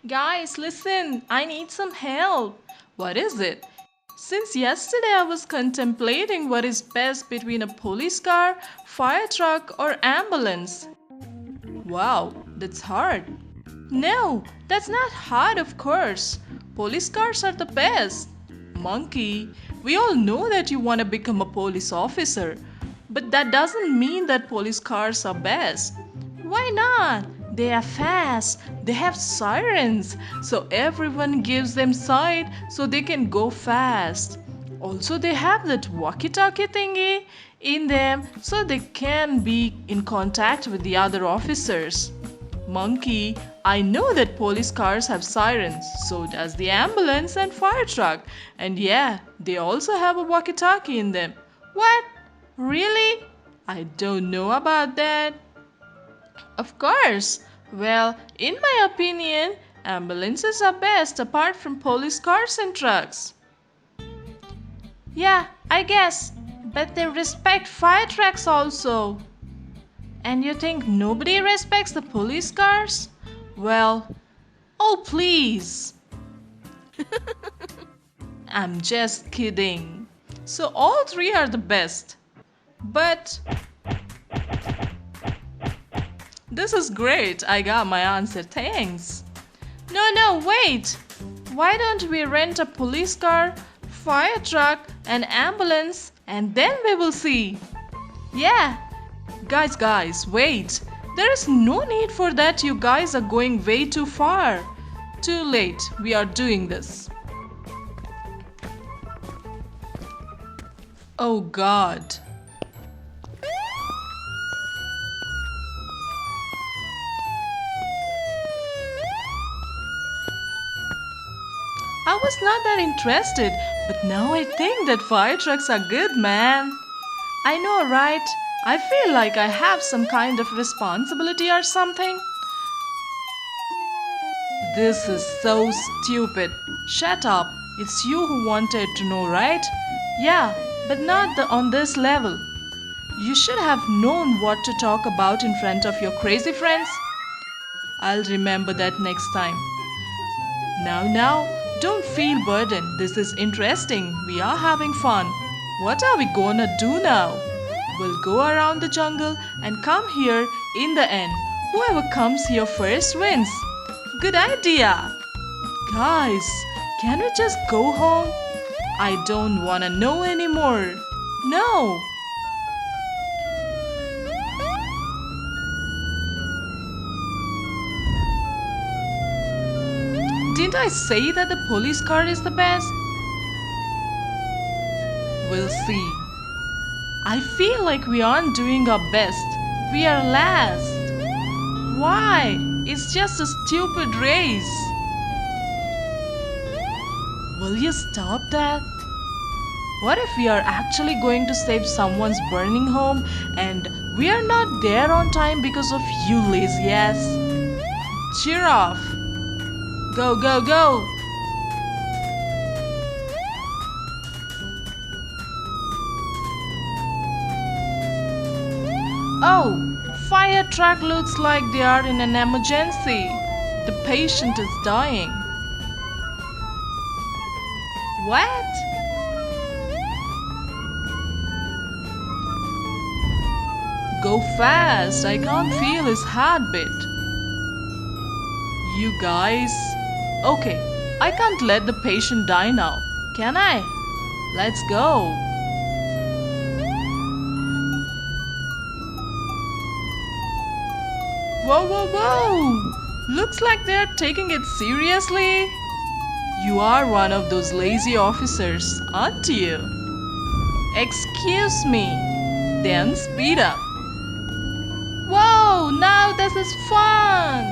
Guys, listen, I need some help. What is it? Since yesterday I was contemplating what is best between a police car, fire truck, or ambulance. Wow, that's hard. No, that's not hard, of course. Police cars are the best. Monkey, we all know that you want to become a police officer, but that doesn't mean that police cars are best. Why not? They are fast, they have sirens, so everyone gives them side so they can go fast. Also, they have that walkie talkie thingy in them so they can be in contact with the other officers. Monkey, I know that police cars have sirens, so does the ambulance and fire truck. And yeah, they also have a walkie talkie in them. What? Really? I don't know about that. Of course. Well, in my opinion, ambulances are best apart from police cars and trucks. Yeah, I guess. But they respect fire trucks also. And you think nobody respects the police cars? Well, oh please. I'm just kidding. So all three are the best. But this is great. I got my answer. Thanks. No, wait. Why don't we rent a police car, fire truck, and ambulance and then we will see? Yeah. Guys, wait. There is no need for that. You guys are going way too far. Too late. We are doing this. Oh God. I was not that interested, but now I think that fire trucks are good, man. I know, right? I feel like I have some kind of responsibility or something. This is so stupid. Shut up. It's you who wanted to know, right? Yeah, but not on this level. You should have known what to talk about in front of your crazy friends. I'll remember that next time. Now, don't feel burdened. This is interesting. We are having fun. What are we gonna do now? We'll go around the jungle and come here in the end. Whoever comes here first wins. Good idea. Guys, can we just go home? I don't wanna know anymore. No. Didn't I say that the police car is the best? We'll see. I feel like we aren't doing our best. We are last. Why? It's just a stupid race. Will you stop that? What if we are actually going to save someone's burning home and we are not there on time because of you lazy ass? Cheer off. Go. Oh, fire truck looks like they are in an emergency. The patient is dying. What? Go fast. I can't feel his heartbeat. You guys. Okay, I can't let the patient die now. Can I? Let's go. Whoa. Looks like they're taking it seriously. You are one of those lazy officers, aren't you? Excuse me. Then speed up. Whoa, now this is fun.